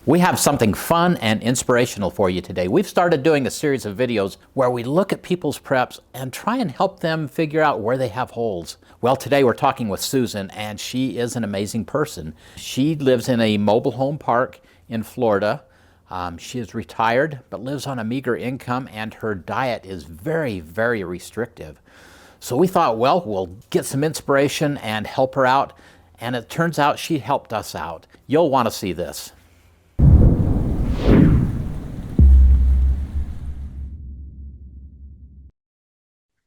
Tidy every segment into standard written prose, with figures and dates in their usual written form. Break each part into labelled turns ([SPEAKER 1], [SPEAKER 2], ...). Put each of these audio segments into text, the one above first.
[SPEAKER 1] We have something fun and inspirational for you today. We've started doing a series of videos where we look at people's preps and try and help them figure out where they have holes. Well, today we're talking with Susan, and she is an amazing person. She lives in a mobile home park in Florida. She is retired but lives on a meager income, and her diet is very, very restrictive. So we thought, well, we'll get some inspiration and help her out, and it turns out she helped us out. You'll want to see this.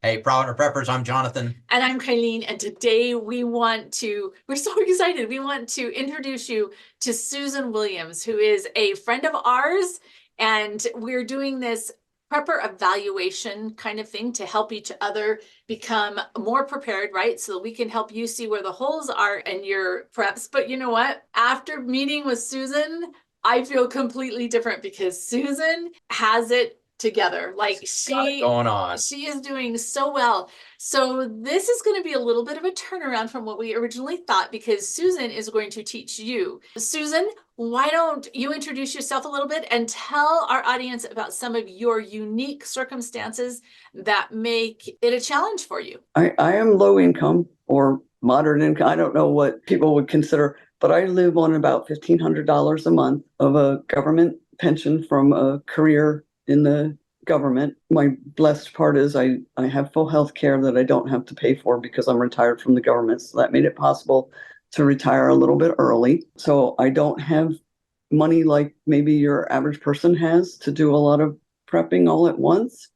[SPEAKER 1] Hey, Proud Preppers, I'm Jonathan.
[SPEAKER 2] And I'm Kylene, and today we're so excited. We want to introduce you to Susan Williams, who is a friend of ours, and we're doing this prepper evaluation kind of thing to help each other become more prepared, right? So that we can help you see where the holes are in your preps. But you know what? After meeting with Susan, I feel completely different because Susan has it together. Like
[SPEAKER 1] Going on.
[SPEAKER 2] she is doing so well. So this is going to be a little bit of a turnaround from what we originally thought, because Susan is going to teach you. Susan, why don't you introduce yourself a little bit and tell our audience about some of your unique circumstances that make it a challenge for you?
[SPEAKER 3] I am low income or moderate income. I don't know what people would consider, but I live on about $1,500 a month of a government pension from a career in the government. My blessed part is I have full health care that I don't have to pay for because I'm retired from the government. So that made it possible to retire a little bit early. So I don't have money like maybe your average person has to do a lot of prepping all at once.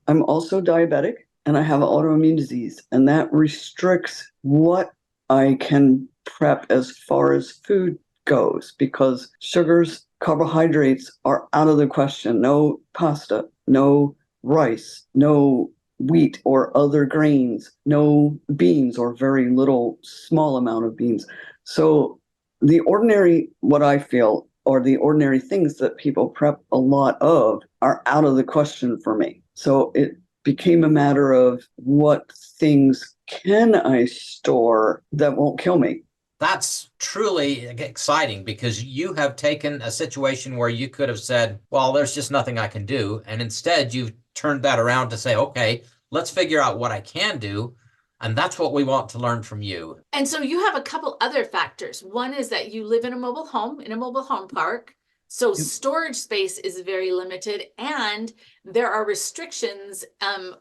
[SPEAKER 3] I'm also diabetic and I have autoimmune disease, and that restricts what I can prep as far as food goes, because sugars, carbohydrates are out of the question. No pasta, no rice, no wheat or other grains, no beans or very little, small amount of beans. So the ordinary, what I feel, or the ordinary things that people prep a lot of are out of the question for me. So it became a matter of what things can I store that won't kill me.
[SPEAKER 1] That's truly exciting, because you have taken a situation where you could have said, well, there's just nothing I can do. And instead, you've turned that around to say, okay, let's figure out what I can do. And that's what we want to learn from you.
[SPEAKER 2] And so you have a couple other factors. One is that you live in a mobile home park. So storage space is very limited, and there are restrictions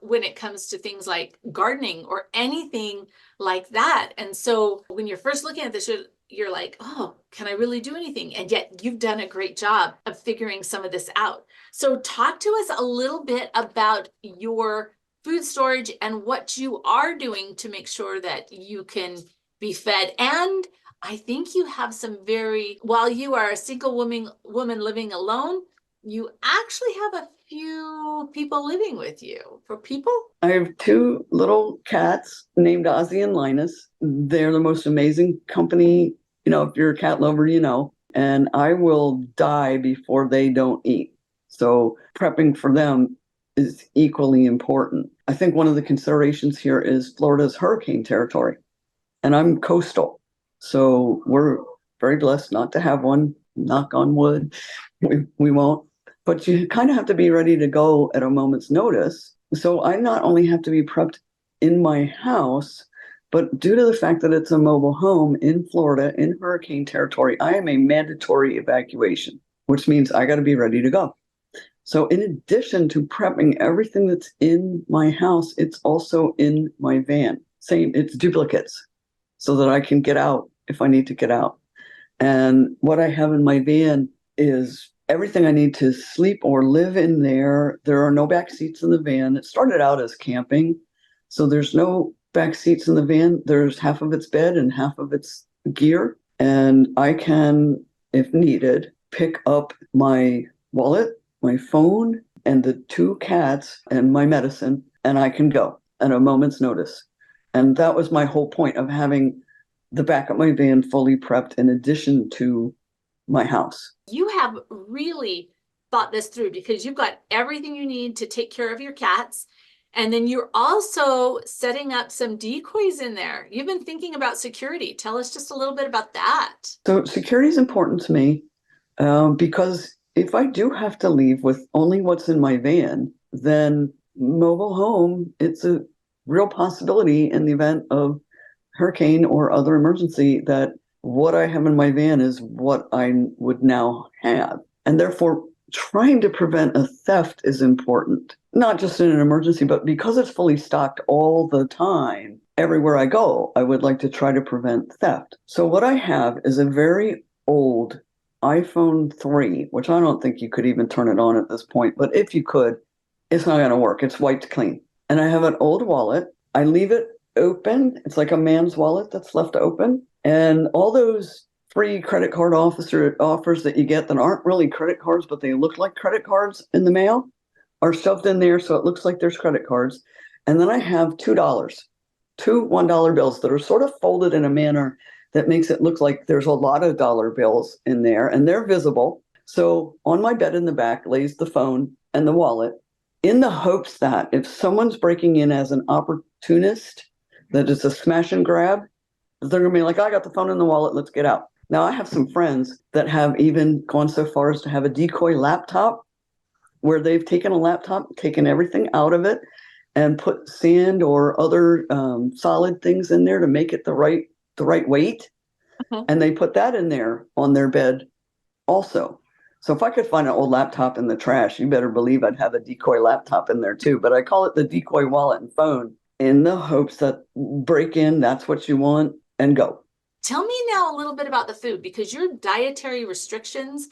[SPEAKER 2] when it comes to things like gardening or anything like that. And so when you're first looking at this, you're like, oh, can I really do anything? And yet you've done a great job of figuring some of this out. So talk to us a little bit about your food storage and what you are doing to make sure that you can be fed. And I think you have while you are a single woman living alone, you actually have a few people living with you. For people?
[SPEAKER 3] I have two little cats named Ozzy and Linus. They're the most amazing company. You know, if you're a cat lover, you know, and I will die before they don't eat. So prepping for them is equally important. I think one of the considerations here is Florida's hurricane territory, and I'm coastal. So we're very blessed not to have one, knock on wood, we won't. But you kind of have to be ready to go at a moment's notice. So I not only have to be prepped in my house, but due to the fact that it's a mobile home in Florida, in hurricane territory, I am a mandatory evacuation, which means I got to be ready to go. So in addition to prepping everything that's in my house, it's also in my van. It's duplicates, so that I can get out if I need to get out. And what I have in my van is everything I need to sleep or live in there. There are no back seats in the van. It started out as camping, so there's no back seats in the van. There's half of its bed and half of its gear. And I can, if needed, pick up my wallet, my phone, and the two cats and my medicine, and I can go at a moment's notice. And that was my whole point of having the back of my van fully prepped in addition to my house.
[SPEAKER 2] You have really thought this through, because you've got everything you need to take care of your cats. And then you're also setting up some decoys in there. You've been thinking about security. Tell us just a little bit about that.
[SPEAKER 3] So security is important to me. Because if I do have to leave with only what's in my van, then mobile home, it's a real possibility in the event of hurricane or other emergency that what I have in my van is what I would now have. And therefore, trying to prevent a theft is important, not just in an emergency, but because it's fully stocked all the time. Everywhere I go, I would like to try to prevent theft. So what I have is a very old iPhone 3, which I don't think you could even turn it on at this point, but if you could, it's not going to work. It's wiped clean. And I have an old wallet. I leave it open. It's like a man's wallet that's left open. And all those free credit card offers that you get that aren't really credit cards, but they look like credit cards in the mail are shoved in there so it looks like there's credit cards. And then I have $2, two $1 bills that are sort of folded in a manner that makes it look like there's a lot of dollar bills in there, and they're visible. So on my bed in the back lays the phone and the wallet, in the hopes that if someone's breaking in as an opportunist, that it's a smash and grab, they're going to be like, I got the phone and the wallet, let's get out. Now, I have some friends that have even gone so far as to have a decoy laptop where they've taken a laptop, taken everything out of it, and put sand or other solid things in there to make it the right weight. And they put that in there on their bed also. So if I could find an old laptop in the trash, you better believe I'd have a decoy laptop in there too. But I call it the decoy wallet and phone in the hopes that break in, that's what you want, and go.
[SPEAKER 2] Tell me now a little bit about the food, because your dietary restrictions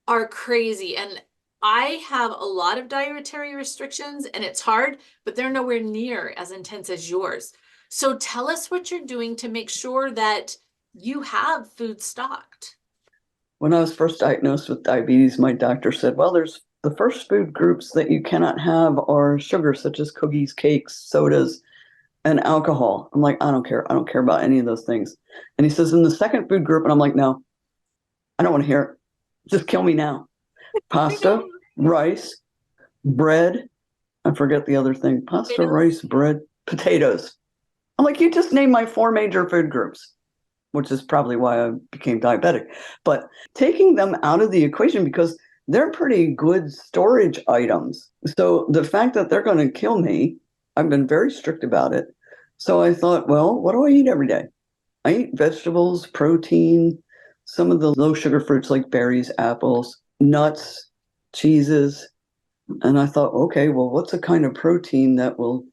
[SPEAKER 2] are crazy. And I have a lot of dietary restrictions and it's hard, but they're nowhere near as intense as yours. So tell us what you're doing to make sure that you have food stocked.
[SPEAKER 3] When I was first diagnosed with diabetes, my doctor said, well, there's the first food groups that you cannot have are sugar, such as cookies, cakes, sodas, and alcohol. I'm like, I don't care. I don't care about any of those things. And he says, in the second food group, and I'm like, no, I don't want to hear it. Just kill me now. Pasta, rice, bread. I forget the other thing. Pasta,
[SPEAKER 2] Potatoes.
[SPEAKER 3] rice, bread, potatoes. I'm like, you just named my 4 major food groups, which is probably why I became diabetic. But taking them out of the equation, because they're pretty good storage items. So the fact that they're going to kill me, I've been very strict about it. So I thought, well, what do I eat every day? I eat vegetables, protein, some of the low sugar fruits like berries, apples, nuts, cheeses. And I thought, okay, well, what's a kind of protein that will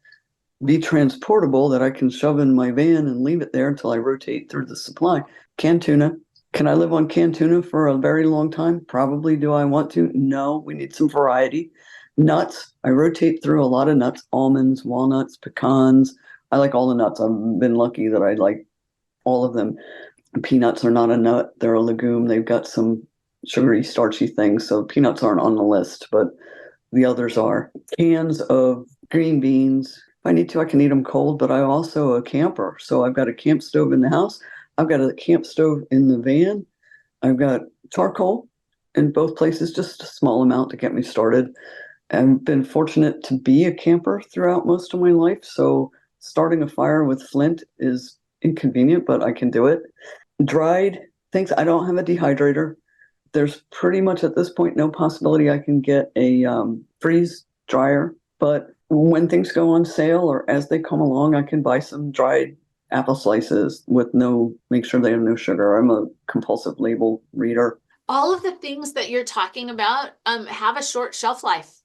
[SPEAKER 3] be transportable that I can shove in my van and leave it there until I rotate through the supply? Canned tuna. Can I live on canned tuna for a very long time? Probably. Do I want to? No, we need some variety. Nuts. I rotate through a lot of nuts, almonds, walnuts, pecans. I like all the nuts. I've been lucky that I like all of them. Peanuts are not a nut. They're a legume. They've got some sugary, starchy things. So peanuts aren't on the list, but the others are. Cans of green beans. If I need to, I can eat them cold, but I'm also a camper. So I've got a camp stove in the house. I've got a camp stove in the van. I've got charcoal in both places, just a small amount to get me started. I've been fortunate to be a camper throughout most of my life. So starting a fire with flint is inconvenient, but I can do it. Dried things. I don't have a dehydrator. There's pretty much at this point no possibility I can get a freeze dryer. But when things go on sale or as they come along, I can buy some dried apple slices with make sure they have no sugar. I'm a compulsive label reader.
[SPEAKER 2] All of the things that you're talking about have a short shelf life.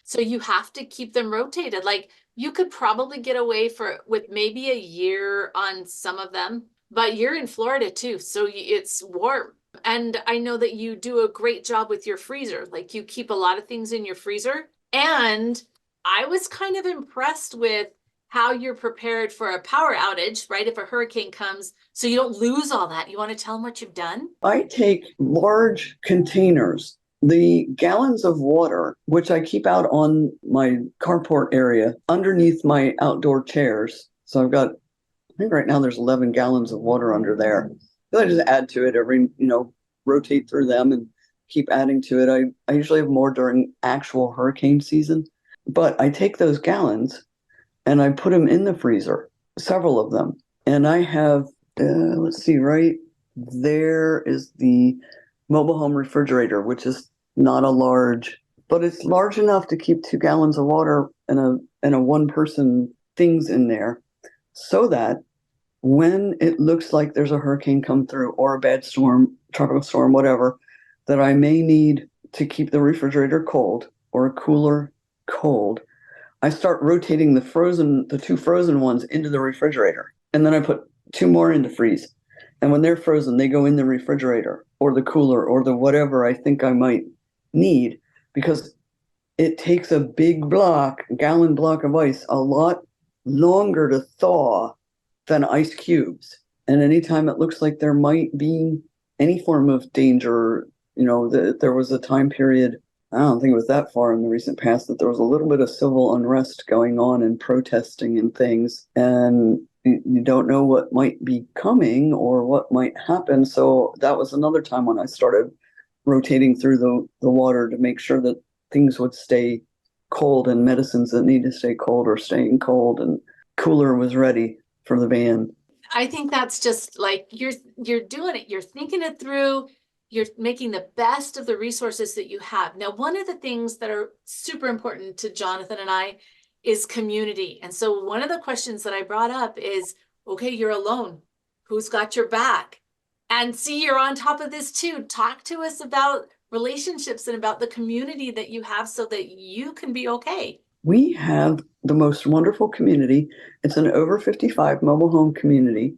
[SPEAKER 2] So you have to keep them rotated. Like you could probably get away with maybe a year on some of them, but you're in Florida too, so it's warm. And I know that you do a great job with your freezer. Like you keep a lot of things in your freezer. And I was kind of impressed with how you're prepared for a power outage, right? If a hurricane comes, so you don't lose all that. You want to tell them what you've done?
[SPEAKER 3] I take large containers, the gallons of water, which I keep out on my carport area underneath my outdoor chairs. So I think right now there's 11 gallons of water under there. I just add to it rotate through them and keep adding to it. I usually have more during actual hurricane season, but I take those gallons and I put them in the freezer, several of them. And I have, let's see, right there is the mobile home refrigerator, which is not a large, but it's large enough to keep 2 gallons of water and a one-person things in there, so that when it looks like there's a hurricane come through or a bad storm, tropical storm, whatever, that I may need to keep the refrigerator cold or a cooler cold, I start rotating the 2 frozen ones into the refrigerator. And then I put 2 more into freeze. And when they're frozen, they go in the refrigerator or the cooler or the whatever I think I might need, because it takes a big gallon block of ice a lot longer to thaw than ice cubes. And anytime it looks like there might be any form of danger, there was a time period, I don't think it was that far in the recent past, that there was a little bit of civil unrest going on and protesting and things. And you don't know what might be coming or what might happen. So that was another time when I started rotating through the water to make sure that things would stay cold, and medicines that need to stay cold or staying cold, and cooler was ready for the van.
[SPEAKER 2] I think that's just like you're doing it. You're thinking it through. You're making the best of the resources that you have. Now, one of the things that are super important to Jonathan and I is community. And so one of the questions that I brought up is, okay, you're alone. Who's got your back? And see, you're on top of this too. Talk to us about relationships and about the community that you have so that you can be okay.
[SPEAKER 3] We have the most wonderful community. It's an over 55 mobile home community.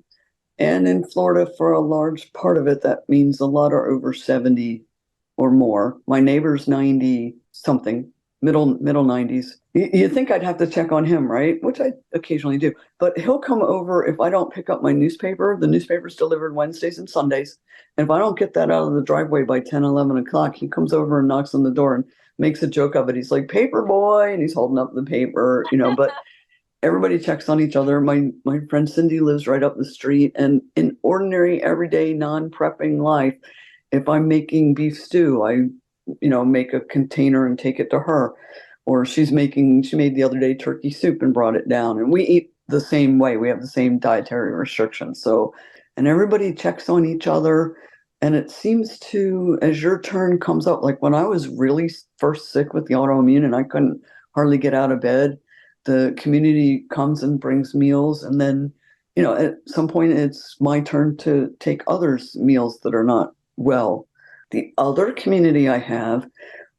[SPEAKER 3] And in Florida, for a large part of it, that means a lot are over 70 or more. My neighbor's 90 something, middle 90s. You'd think I'd have to check on him, right? Which I occasionally do. But he'll come over if I don't pick up my newspaper. The newspaper's delivered Wednesdays and Sundays. And if I don't get that out of the driveway by 10, 11 o'clock, he comes over and knocks on the door and makes a joke of it. He's like, "Paper boy," and he's holding up the paper, but everybody checks on each other. My friend Cindy lives right up the street. And in ordinary, everyday, non-prepping life, if I'm making beef stew, I, make a container and take it to her. Or she made the other day turkey soup and brought it down. And we eat the same way. We have the same dietary restrictions. So, and everybody checks on each other. And it seems to, as your turn comes up, like when I was really first sick with the autoimmune and I couldn't hardly get out of bed, the community comes and brings meals. And then, at some point it's my turn to take others' meals that are not well. The other community I have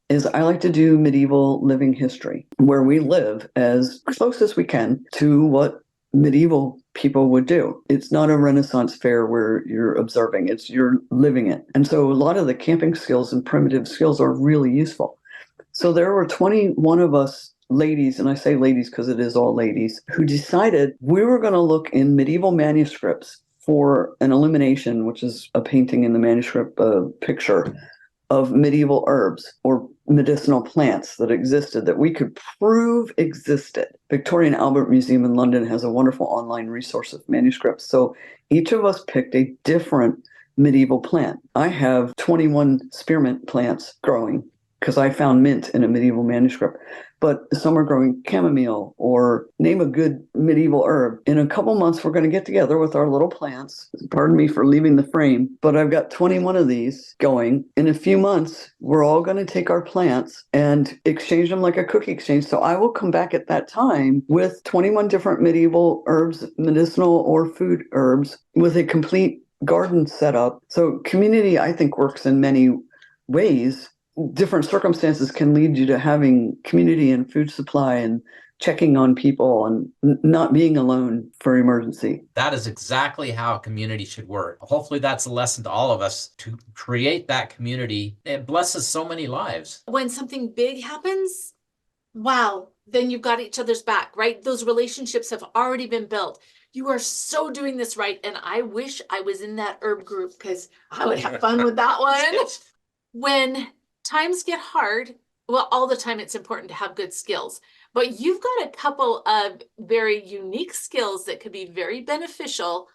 [SPEAKER 3] is I like to do medieval living history, where we live as close as we can to what medieval people would do. It's not a Renaissance fair where you're observing, you're living it. And so a lot of the camping skills and primitive skills are really useful. So there were 21 of us ladies, and I say ladies because it is all ladies, who decided we were going to look in medieval manuscripts for an illumination, which is a painting in the manuscript, picture of medieval herbs or medicinal plants that existed, that we could prove existed. Victoria and Albert Museum in London has a wonderful online resource of manuscripts. So each of us picked a different medieval plant. I have 21 spearmint plants growing because I found mint in a medieval manuscript. But some are growing chamomile, or name a good medieval herb. In a couple months, we're going to get together with our little plants. Pardon me for leaving the frame, but I've got 21 of these going. In a few months, we're all going to take our plants and exchange them like a cookie exchange. So I will come back at that time with 21 different medieval herbs, medicinal or food herbs, with a complete garden set up. So community, I think, works in many ways. Different circumstances can lead you to having community and food supply and checking on people and not being alone for emergency.
[SPEAKER 1] That is exactly how a community should work. Hopefully that's a lesson to all of us, to create that community. It blesses so many lives.
[SPEAKER 2] When something big happens, wow, then you've got each other's back, right? Those relationships have already been built. You are so doing this right. And I wish I was in that herb group because I would have fun with that one. When times get hard, well, all the time it's important to have good skills, but you've got a couple of very unique skills that could be very beneficial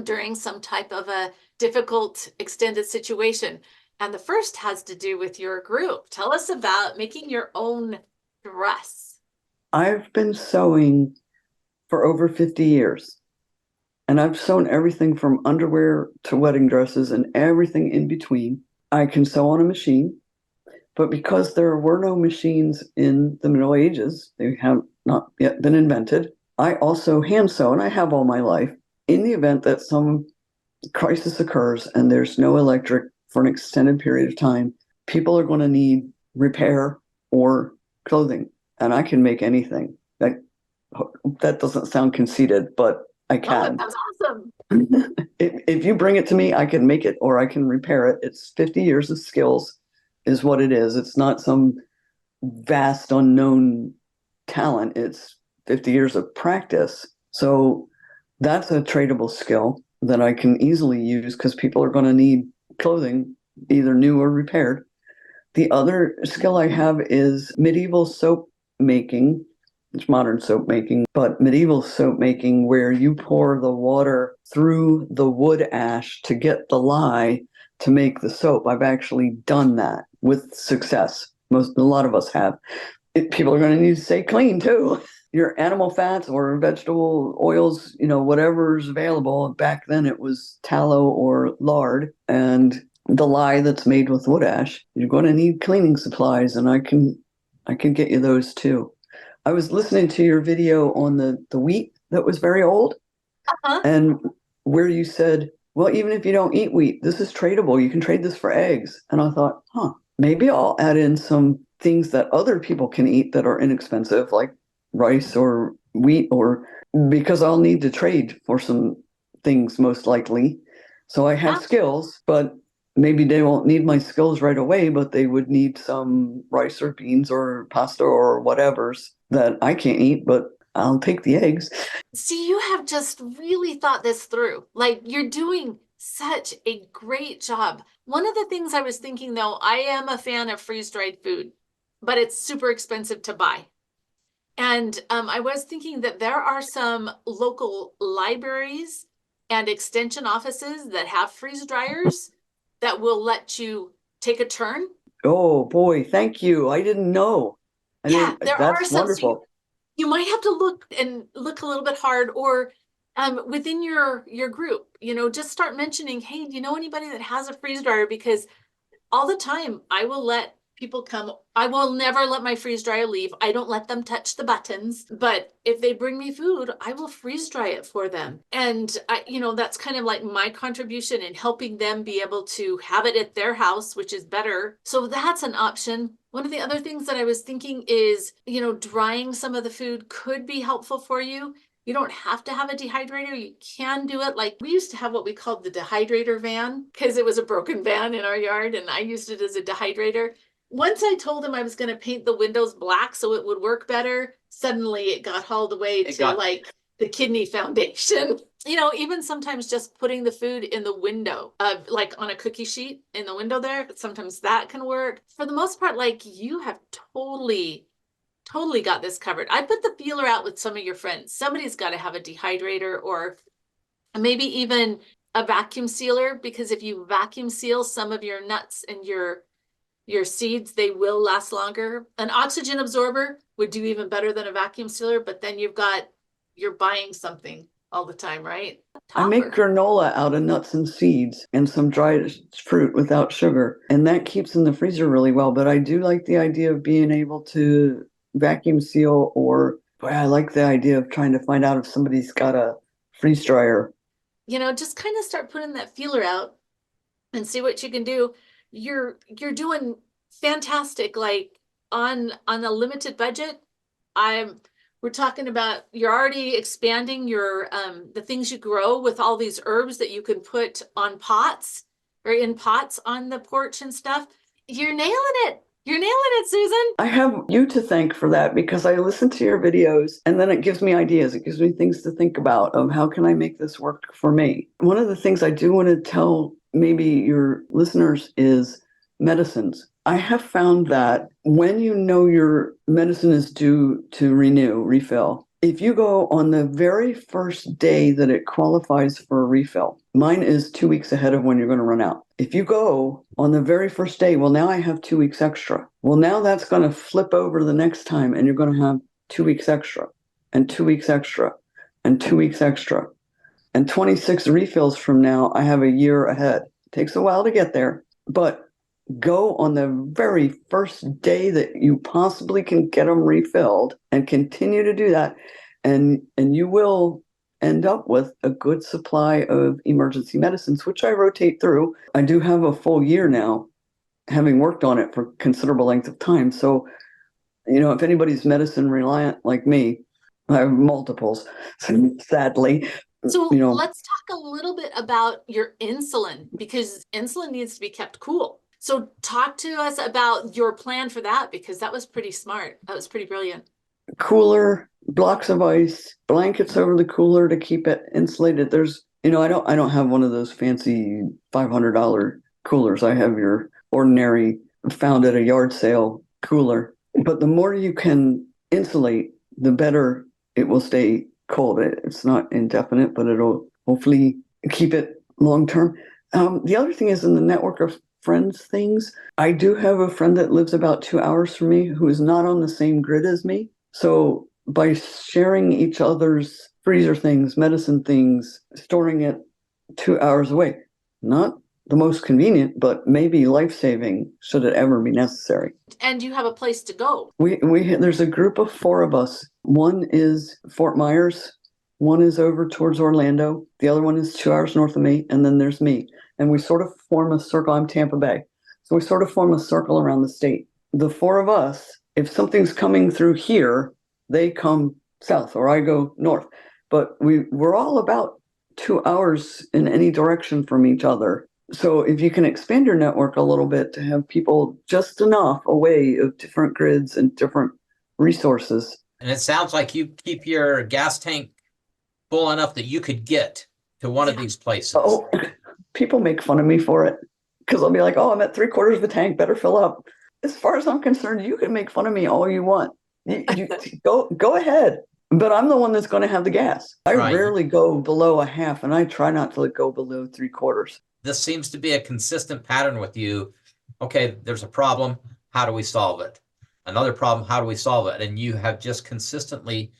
[SPEAKER 2] during some type of a difficult extended situation. And the first has to do with your group. Tell us about making your own dress.
[SPEAKER 3] I've been sewing for over 50 years, and I've sewn everything from underwear to wedding dresses and everything in between. I can sew on a machine, but because there were no machines in the Middle Ages, they have not yet been invented, I also hand sew, and I have all my life. In the event that some crisis occurs and there's no electric for an extended period of time, people are going to need repair or clothing, and I can make anything. That doesn't sound conceited, but I
[SPEAKER 2] Oh,
[SPEAKER 3] can.
[SPEAKER 2] that sounds awesome.
[SPEAKER 3] If you bring it to me, I can make it or I can repair it. It's 50 years of skills is what it is. It's not some vast unknown talent. It's 50 years of practice. So that's a tradable skill that I can easily use because people are going to need clothing, either new or repaired. The other skill I have is medieval soap making. It's modern soap making, but medieval soap making where you pour the water through the wood ash to get the lye to make the soap. I've actually done that with success. A lot of us have. People are going to need to stay clean too. Your animal fats or vegetable oils, whatever's available. Back then it was tallow or lard, and the lye that's made with wood ash. You're going to need cleaning supplies, and I can get you those too. I was listening to your video on the wheat that was very old,
[SPEAKER 2] Uh-huh.
[SPEAKER 3] and where you said, well, even if you don't eat wheat, this is tradable. You can trade this for eggs. And I thought, maybe I'll add in some things that other people can eat that are inexpensive, like rice or wheat, or because I'll need to trade for some things most likely. So I have skills, but maybe they won't need my skills right away, but they would need some rice or beans or pasta or whatever's that I can't eat, but I'll take the eggs.
[SPEAKER 2] See, you have just really thought this through. Like, you're doing such a great job. One of the things I was thinking, though, I am a fan of freeze-dried food, but it's super expensive to buy. And I was thinking that there are some local libraries and extension offices that have freeze dryers that will let you take a turn.
[SPEAKER 3] Oh boy, thank you. I didn't know.
[SPEAKER 2] There are
[SPEAKER 3] That's
[SPEAKER 2] some. So
[SPEAKER 3] wonderful.
[SPEAKER 2] you might have to look a little bit hard, or within your group, just start mentioning, hey, do you know anybody that has a freeze dryer? Because all the time I will let people come. I will never let my freeze dryer leave. I don't let them touch the buttons, but if they bring me food, I will freeze dry it for them. And that's kind of like my contribution in helping them be able to have it at their house, which is better. So that's an option. One of the other things that I was thinking is, drying some of the food could be helpful for you. You don't have to have a dehydrator. You can do it. Like, we used to have what we called the dehydrator van because it was a broken van in our yard, and I used it as a dehydrator. Once I told him I was going to paint the windows black so it would work better, suddenly it got hauled away to like the kidney foundation. Even sometimes just putting the food in the window of like on a cookie sheet in the window there, sometimes that can work. For the most part, like, you have totally got this covered. I put the feeler out with some of your friends. Somebody's got to have a dehydrator or maybe even a vacuum sealer, because if you vacuum seal some of your nuts and your seeds, they will last longer. An oxygen absorber would do even better than a vacuum sealer, but then you're buying something all the time, right?
[SPEAKER 3] I make granola out of nuts and seeds and some dried fruit without sugar, and that keeps in the freezer really well. But I do like the idea of being able to vacuum seal, or I like the idea of trying to find out if somebody's got a freeze dryer.
[SPEAKER 2] Just kind of start putting that feeler out and see what you can do. You're doing fantastic. Like, on a limited budget, we're talking about, you're already expanding your the things you grow with all these herbs that you can put on pots or in pots on the porch and stuff. You're nailing it. You're nailing it, Susan.
[SPEAKER 3] I have you to thank for that, because I listen to your videos and then it gives me ideas. It gives me things to think about of how can I make this work for me. One of the things I do want to tell maybe your listeners is medicines. I have found that when you know your medicine is due to refill, if you go on the very first day that it qualifies for a refill, mine is 2 weeks ahead of when you're going to run out. If you go on the very first day, well, now I have 2 weeks extra. Well, now that's going to flip over the next time, and you're going to have 2 weeks extra, and 2 weeks extra, and 2 weeks extra. And 26 refills from now, I have a year ahead. It takes a while to get there, but go on the very first day that you possibly can get them refilled and continue to do that. And you will end up with a good supply of emergency medicines, which I rotate through. I do have a full year now, having worked on it for considerable length of time. So, if anybody's medicine reliant like me, I have multiples, sadly.
[SPEAKER 2] So let's talk a little bit about your insulin, because insulin needs to be kept cool. So talk to us about your plan for that, because that was pretty smart. That was pretty brilliant.
[SPEAKER 3] Cooler, blocks of ice, blankets over the cooler to keep it insulated. There's, I don't have one of those fancy $500 coolers. I have your ordinary, found at a yard sale cooler. But the more you can insulate, the better it will stay cold. It's not indefinite, but it'll hopefully keep it long term. The other thing is in the network of friends things. I do have a friend that lives about 2 hours from me who is not on the same grid as me. So by sharing each other's freezer things, medicine things, storing it 2 hours away, not the most convenient, but maybe life-saving should it ever be necessary.
[SPEAKER 2] And you have a place to go.
[SPEAKER 3] There's a group of 4 of us. One is Fort Myers, one is over towards Orlando, the other one is 2 hours north of me, and then there's me. And we sort of form a circle. I'm Tampa Bay. So we sort of form a circle around the state. The 4 of us, if something's coming through here, they come south or I go north. But we're all about 2 hours in any direction from each other. So if you can expand your network a little bit to have people just enough away of different grids and different resources.
[SPEAKER 1] And it sounds like you keep your gas tank full enough that you could get to one of these places.
[SPEAKER 3] Oh, people make fun of me for it because I'll be like, oh, I'm at 3/4 of the tank, better fill up. As far as I'm concerned, you can make fun of me all you want. You go ahead. But I'm the one that's going to have the gas. I rarely go below a half, and I try not to go below 3/4.
[SPEAKER 1] This seems to be a consistent pattern with you. Okay, there's a problem. How do we solve it? Another problem. How do we solve it? And you have just consistently,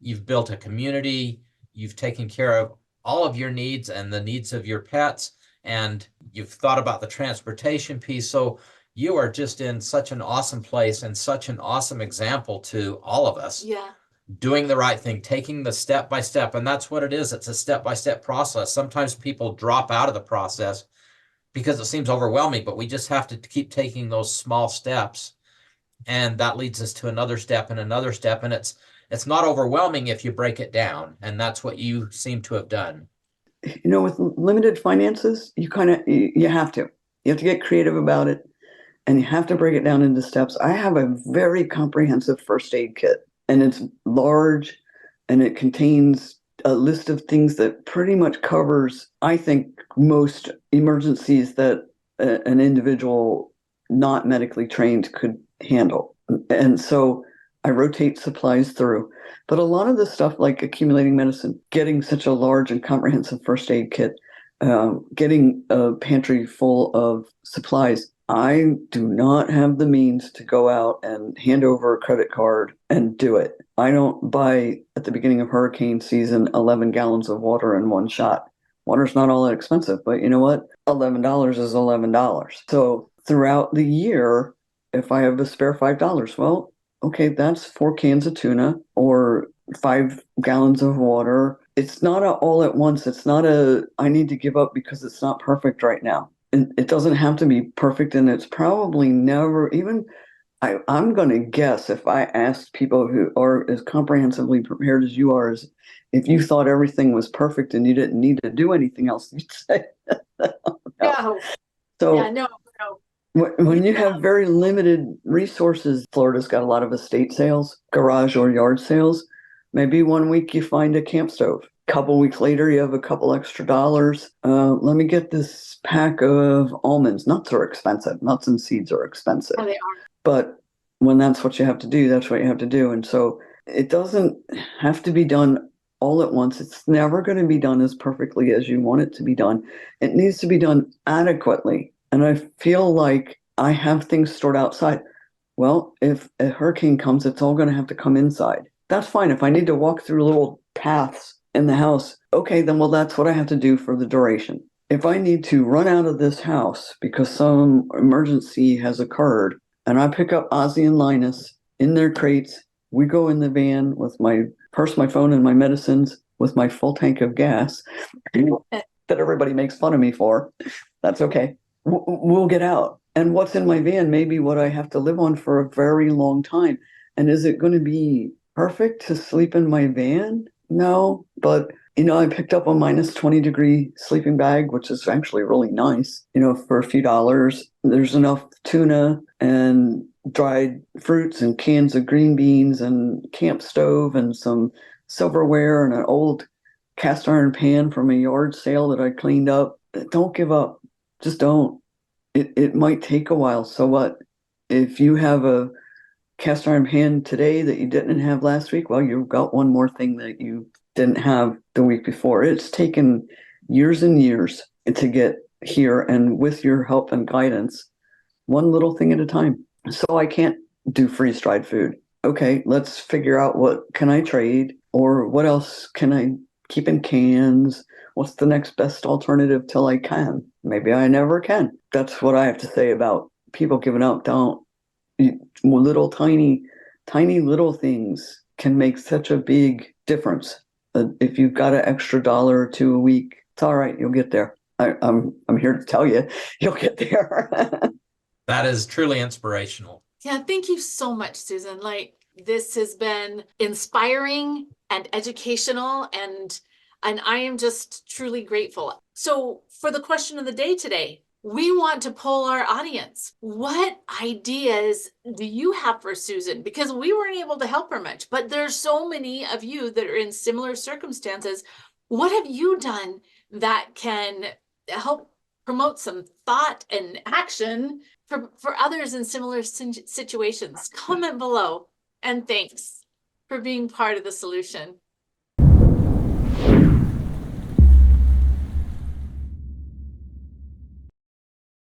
[SPEAKER 1] you've built a community. You've taken care of all of your needs and the needs of your pets. And you've thought about the transportation piece. So you are just in such an awesome place and such an awesome example to all of us.
[SPEAKER 2] Yeah.
[SPEAKER 1] Doing the right thing, taking the step by step. And that's what it is. It's a step-by-step process. Sometimes people drop out of the process because it seems overwhelming, but we just have to keep taking those small steps. And that leads us to another step and another step. And it's not overwhelming if you break it down. And that's what you seem to have done.
[SPEAKER 3] With limited finances, you have to get creative about it, and you have to break it down into steps. I have a very comprehensive first aid kit. And it's large, and it contains a list of things that pretty much covers, I think, most emergencies that an individual not medically trained could handle. And so I rotate supplies through. But a lot of the stuff like accumulating medicine, getting such a large and comprehensive first aid kit, getting a pantry full of supplies, I do not have the means to go out and hand over a credit card and do it. I don't buy, at the beginning of hurricane season, 11 gallons of water in one shot. Water's not all that expensive, but you know what? $11 is $11. So throughout the year, if I have a spare $5, well, okay, that's 4 cans of tuna or 5 gallons of water. It's not all at once. It's not I need to give up because it's not perfect right now. It doesn't have to be perfect, and it's probably never even, I'm going to guess if I asked people who are as comprehensively prepared as you are, as if you thought everything was perfect and you didn't need to do anything else, you'd say,
[SPEAKER 2] no.
[SPEAKER 3] So
[SPEAKER 2] yeah, no.
[SPEAKER 3] when you have very limited resources, Florida's got a lot of estate sales, garage or yard sales. Maybe one week you find a camp stove. Couple weeks later, you have a couple extra dollars. Let me get this pack of almonds. Nuts are expensive. Nuts and seeds are expensive.
[SPEAKER 2] Oh, they are.
[SPEAKER 3] But when that's what you have to do, that's what you have to do. And so it doesn't have to be done all at once. It's never going to be done as perfectly as you want it to be done. It needs to be done adequately. And I feel like I have things stored outside. Well, if a hurricane comes, it's all going to have to come inside. That's fine. If I need to walk through little paths in the house, okay, then that's what I have to do for the duration. if I need to run out of this house because some emergency has occurred, and I pick up Ozzy and Linus in their crates, we go in the van with my purse, my phone, and my medicines with my full tank of gas that everybody makes fun of me for. That's okay. We'll get out. And what's in my van may be what I have to live on for a very long time. And is it going to be perfect to sleep in my van? No, but I picked up a minus 20-degree sleeping bag, which is actually really nice, for a few dollars. There's enough tuna and dried fruits and cans of green beans and camp stove and some silverware and an old cast iron pan from a yard sale that I cleaned up. Don't give up. Just don't. It might take a while. So what? If you have a cast iron pan today that you didn't have last week, well, you've got one more thing that you didn't have the week before. It's taken years and years to get here, and with your help and guidance, one little thing at a time. So I can't do freeze-dried food. Okay, let's figure out what can I trade, or what else can I keep in cans? What's the next best alternative till I can? Maybe I never can. That's what I have to say about people giving up. Don't. Little tiny little things can make such a big difference. If you've got an extra dollar or two a week, it's all right. You'll get there. I'm here to tell you, you'll get there.
[SPEAKER 4] That is truly inspirational.
[SPEAKER 2] Yeah, thank you so much, Susan. This has been inspiring and educational, and I am just truly grateful. So for the question of the day today, we want to poll our audience. What ideas do you have for Susan? Because we weren't able to help her much, but there's so many of you that are in similar circumstances. What have you done that can help promote some thought and action for others in similar situations? Comment below, and thanks for being part of the solution.